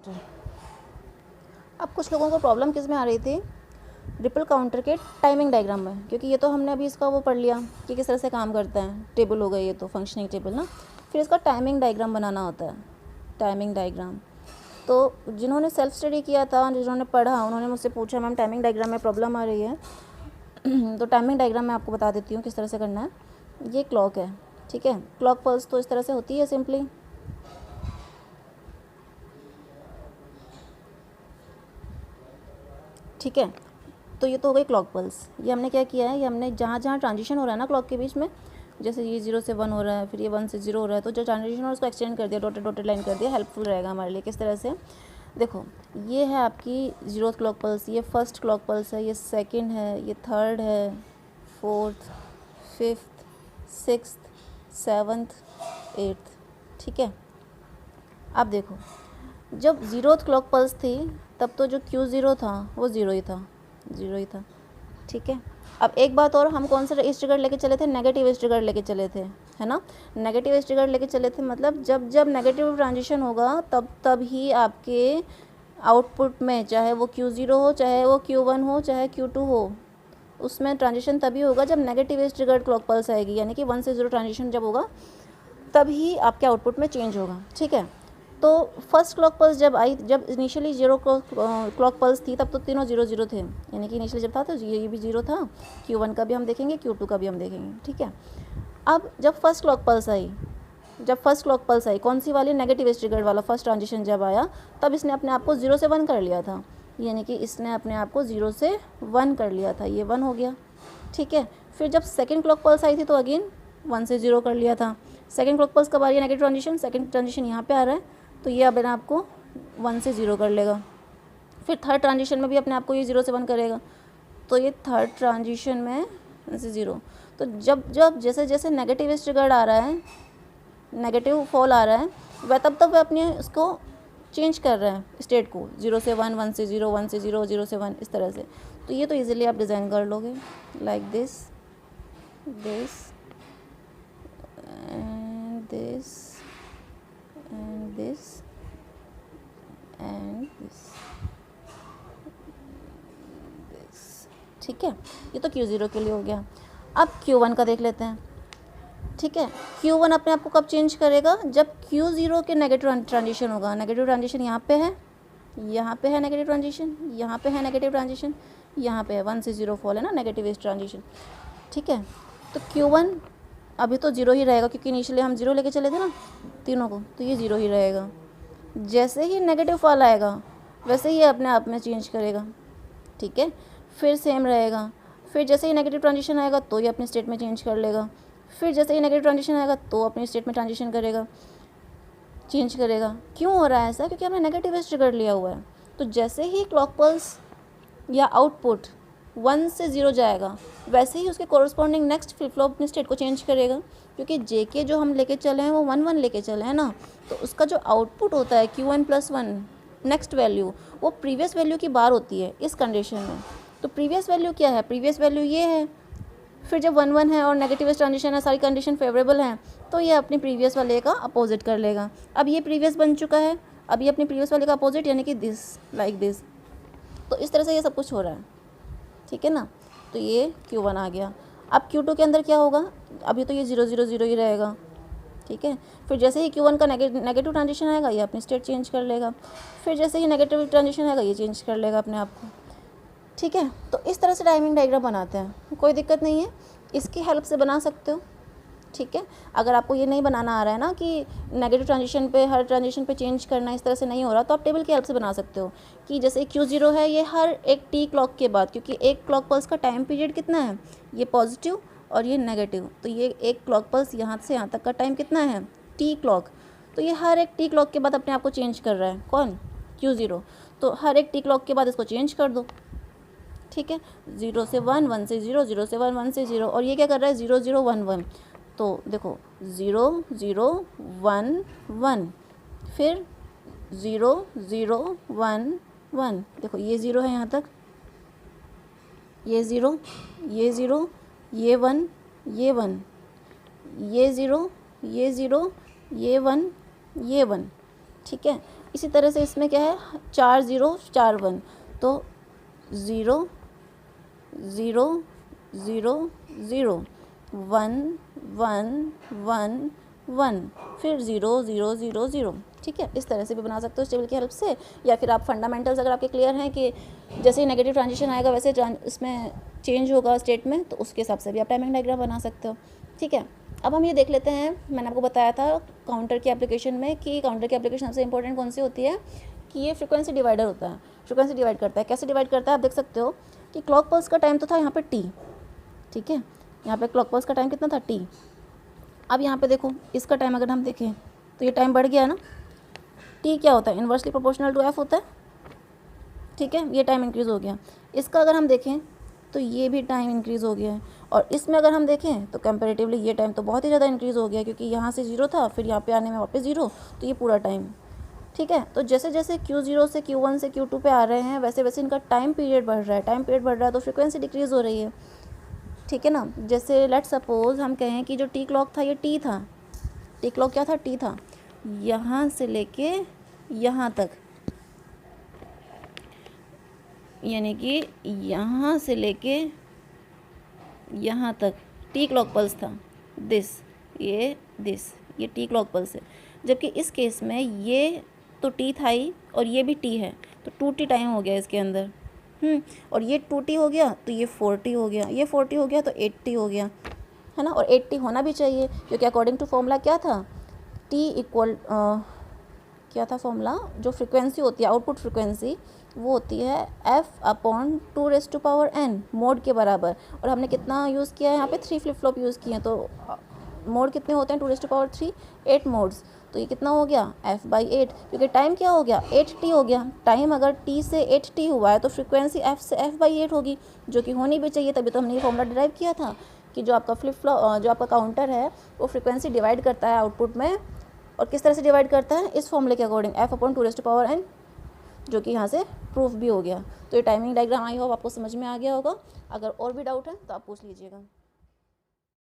अब कुछ लोगों को प्रॉब्लम किस में आ रही थी, रिपल काउंटर के टाइमिंग डायग्राम में, क्योंकि ये तो हमने अभी इसका वो पढ़ लिया कि किस तरह से काम करता है, टेबल हो गई ये तो फंक्शनिंग टेबल ना। फिर इसका टाइमिंग डायग्राम बनाना होता है, टाइमिंग डायग्राम। तो जिन्होंने सेल्फ स्टडी किया था, जिन्होंने पढ़ा, उन्होंने मुझसे पूछा मैम टाइमिंग डायग्राम में प्रॉब्लम आ रही है। तो टाइमिंग डायग्राम मैं आपको बता देती हूँ किस तरह से करना है। ये क्लॉक है, ठीक है। क्लॉक पल्स तो इस तरह से होती है सिंपली, ठीक है। तो ये तो हो गई क्लॉक पल्स। ये हमने क्या किया है, ये हमने जहाँ जहाँ ट्रांजिशन हो रहा है ना क्लॉक के बीच में, जैसे ये 0 से 1 हो रहा है, फिर ये 1 से 0 हो रहा है, तो जो ट्रांजिशन हो उसको एक्सटेंड कर दिया, डॉटेड डॉटेड लाइन कर दिया, हेल्पफुल रहेगा हमारे लिए। किस तरह से, देखो ये है आपकी 0th क्लॉक पल्स, ये फर्स्ट क्लॉक पल्स है, ये सेकंड है, ये थर्ड है, fourth, fifth, sixth, seventh, eighth, ठीक है। अब देखो जब 0th क्लॉक पल्स थी तब तो जो Q0 था वो 0 ही था, 0 ही था, ठीक है। अब एक बात और, हम कौन सा इस ट्रिगर लेके चले थे, नेगेटिव इस ट्रिगर लेके चले थे, है ना। नेगेटिव इस ट्रिगर लेके चले थे, मतलब जब जब नेगेटिव ट्रांजिशन होगा तब तब ही आपके आउटपुट में, चाहे वो Q0 हो, चाहे वो Q1 हो, चाहे Q2 हो, उसमें ट्रांजिशन तभी होगा जब नेगेटिव इस ट्रिगर क्लॉक पल्स आएगी, यानी कि 1 से 0 ट्रांजिशन जब होगा तभी आपके आउटपुट में चेंज होगा, ठीक है। तो फर्स्ट क्लॉक पल्स जब आई, जब इनिशियली 0 क्लॉक पल्स थी तब तो तीनों 0 0 थे, यानी कि इनिशियली जब था तो ये भी 0 था, Q1 का भी हम देखेंगे, Q2 का भी हम देखेंगे, ठीक है। अब जब फर्स्ट क्लॉक पल्स आई, जब फर्स्ट क्लॉक पल्स आई कौन सी वाली, नेगेटिव ट्रिगर्ड वाला फर्स्ट ट्रांजिशन जब आया, तब इसने अपने आप को 0 से 1 कर लिया था, यानी कि इसने अपने आप को 0 से 1 कर लिया था, ये 1 हो गया, ठीक है। फिर जब सेकेंड क्लॉक पल्स आई थी तो अगेन 1 से 0 कर लिया था। सेकेंड क्लॉक पल्स कब आ रही है, नेगेटिव ट्रांजिशन, सेकेंड ट्रांजिशन यहाँ पे आ रहा है, तो ये अपने आप को 1 से 0 कर लेगा। फिर थर्ड ट्रांजिशन में भी अपने आप को ये 0 से 1 करेगा, तो ये थर्ड ट्रांजिशन में 1 से 0। तो जब जब जैसे जैसे नेगेटिव ट्रिगर्ड आ रहा है, नेगेटिव फॉल आ रहा है, वह तब तब वह अपने उसको चेंज कर रहा है स्टेट को, 0 से 1, 1 से 0, 1 से 0, 0 से 1, इस तरह से। तो ये तो इजीली आप डिज़ाइन कर लोगे, like this, this and this and this and this, ठीक है। ये तो Q0 के लिए हो गया। अब Q1 का देख लेते हैं, ठीक है। Q1 अपने आप को कब चेंज करेगा, जब Q0 के नेगेटिव ट्रांजिशन होगा। नेगेटिव ट्रांजिशन यहाँ पे है, यहाँ पे है नेगेटिव ट्रांजिशन, यहाँ पे है नेगेटिव ट्रांजिशन, यहाँ पे है 1 से 0 फॉल है ना, नेगेटिव इस ट्रांजिशन, ठीक है। तो Q1 अभी तो 0 ही रहेगा, क्योंकि इनिशियली हम 0 लेके चले थे ना तीनों को, तो ये 0 ही रहेगा। जैसे ही नेगेटिव फॉल आएगा वैसे ही अपने आप में चेंज करेगा, ठीक है। फिर सेम रहेगा, फिर जैसे ही नेगेटिव ट्रांजिशन आएगा तो ये अपने स्टेट में चेंज कर लेगा, फिर जैसे ही नेगेटिव ट्रांजिशन आएगा तो अपने स्टेट में ट्रांजिशन करेगा, चेंज करेगा। क्यों हो रहा है ऐसा, क्योंकि हमने नेगेटिव ट्रिगर लिया हुआ है। तो जैसे ही क्लॉक पल्स या आउटपुट 1 से 0 जाएगा, वैसे ही उसके कोरस्पॉन्डिंग नेक्स्ट फ्लिप फ्लॉप अपने स्टेट को चेंज करेगा, क्योंकि JK जो हम लेके चले हैं वो 1 1 लेके चले हैं ना, तो उसका जो आउटपुट होता है Q1 + 1 नेक्स्ट वैल्यू, वो प्रीवियस वैल्यू की बार होती है इस कंडीशन में। तो प्रीवियस वैल्यू क्या है, प्रीवियस वैल्यू ये है। फिर जब 1 1 है और नेगेटिव ट्रांजिशन है, सारी कंडीशन फेवरेबल हैं, तो ये अपनी प्रीवियस वाले का अपोजिट कर लेगा। अब ये प्रीवियस बन चुका है, अब ये अपनी प्रीवियस वाले का अपोजिट, यानी कि दिस, लाइक दिस। तो इस तरह से ये सब कुछ हो रहा है, ठीक है ना। तो ये Q1 आ गया। अब Q2 के अंदर क्या होगा, अभी तो ये 0 0 0 ही रहेगा, ठीक है। फिर जैसे ही Q1 का नेगेटिव ट्रांजिशन आएगा, ये अपनी स्टेट चेंज कर लेगा। फिर जैसे ही नेगेटिव ट्रांजिशन आएगा, ये चेंज कर लेगा अपने आप को, ठीक है। तो इस तरह से टाइमिंग डायग्राम बनाते हैं, कोई दिक्कत नहीं है, इसकी हेल्प से बना सकते हो, ठीक है। अगर आपको ये नहीं बनाना आ रहा है ना कि नेगेटिव ट्रांजिशन पे, हर ट्रांजिशन पे चेंज करना, इस तरह से नहीं हो रहा, तो आप टेबल की हेल्प से बना सकते हो कि जैसे Q0 है, ये हर एक T क्लॉक के बाद, क्योंकि एक क्लॉक पल्स का टाइम पीरियड कितना है, ये पॉजिटिव और ये नेगेटिव, तो ये एक क्लॉक पल्स यहाँ से यहाँ तक का टाइम कितना है, T क्लॉक, तो ये हर एक T क्लॉक के बाद अपने आप को चेंज कर रहा है, कौन, Q0। तो हर एक T क्लॉक के बाद इसको चेंज कर दो, ठीक है। 0 से 1, 1 से 0, 0 से 1, 1 से 0, और ये क्या कर रहा है, 0 0 1 1। तो देखो 0 0 1 1, फिर 0 0 1 1, देखो ये 0 है यहाँ तक, ये 0, ये 0, ये 1, ये 1, ये 0, ये 0, ये 1, ये 1, ठीक है। इसी तरह से इसमें क्या है 4 0 4 1, तो 0 0 0 0 1 1 1 1, फिर 0 0 0 0। ठीक है, इस तरह से भी बना सकते हो इस टेबल की हेल्प से। या फिर आप फंडामेंटल्स अगर आपके क्लियर हैं कि जैसे ही नेगेटिव ट्रांजिशन आएगा वैसे इसमें चेंज होगा स्टेट में, तो उसके हिसाब से भी आप टाइमिंग डायग्राम बना सकते हो। ठीक है, अब हम ये देख लेते हैं, मैंने आपको बताया था काउंटर की एप्लीकेशन में कि काउंटर की एप्लीकेशन सबसे इंपॉर्टेंट कौन सी होती है कि ये फ्रिक्वेंसी डिवाइडर होता है। फ्रिक्वेंसी डिवाइड करता है, कैसे डिवाइड करता है आप देख सकते हो कि क्लॉक पल्स का टाइम तो था यहाँ पे टी। ठीक है, यहाँ पे क्लॉक पल्स का टाइम कितना था टी। अब यहाँ पे देखो इसका टाइम अगर हम देखें तो ये टाइम बढ़ गया ना, टी क्या होता है इन्वर्सली प्रोपोर्शनल टू एफ होता है। ठीक है, ये टाइम इंक्रीज़ हो गया। इसका अगर हम देखें तो ये भी टाइम इंक्रीज़ हो गया है, और इसमें अगर हम देखें तो कंपैरेटिवली ये टाइम तो बहुत ही ज़्यादा इंक्रीज़ हो गया, क्योंकि यहाँ से 0 था फिर यहाँ पे आने में वापस 0, तो ये पूरा टाइम। ठीक है, तो जैसे जैसे Q0 से Q1 से Q2 पे आ रहे हैं वैसे वैसे इनका टाइम पीरियड बढ़ रहा है, टाइम पीरियड बढ़ रहा है तो फ्रिक्वेंसी डिक्रीज़ हो रही है। ठीक है ना, जैसे लेट सपोज हम कहें कि जो टी क्लॉक था ये टी था, टी क्लॉक क्या था टी था, यहाँ से लेके यहाँ तक, यानी कि यहाँ से लेके यहाँ तक टी क्लॉक पल्स था। ये टी क्लॉक पल्स है, जबकि इस केस में ये तो टी था ही और ये भी टी है, तो 2t टाइम हो गया इसके अंदर। और ये 2t हो गया तो ये 4t हो गया, ये 4t हो गया तो 8t हो गया, है ना। और 8t होना भी चाहिए क्योंकि अकॉर्डिंग टू फॉर्मूला क्या था t इक्वल क्या था फॉर्मूला, जो फ्रिक्वेंसी होती है आउटपुट फ्रिक्वेंसी वो होती है f/2n मोड के बराबर। और हमने कितना यूज़ किया है यहाँ पे 3 फ्लिप फ्लॉप यूज़ किए हैं, तो मोड कितने होते हैं 2⁻3 8 मोड्स, तो ये कितना हो गया f/8, क्योंकि टाइम क्या हो गया 8t हो गया। टाइम अगर t से 8t हुआ है तो फ्रिक्वेंसी f से f/8 होगी, जो कि होनी भी चाहिए, तभी तो हमने ये फॉर्मूला डिराइव किया था कि जो आपका फ्लिप फ्लॉप जो आपका काउंटर है वो फ्रिक्वेंसी डिवाइड करता है आउटपुट में। और किस तरह से डिवाइड करता है इस फॉर्मूले के अकॉर्डिंग f/2n, जो कि यहाँ से प्रूफ भी हो गया। तो ये टाइमिंग डायग्राम आई होप आपको समझ में आ गया होगा। अगर और भी डाउट है तो आप पूछ लीजिएगा।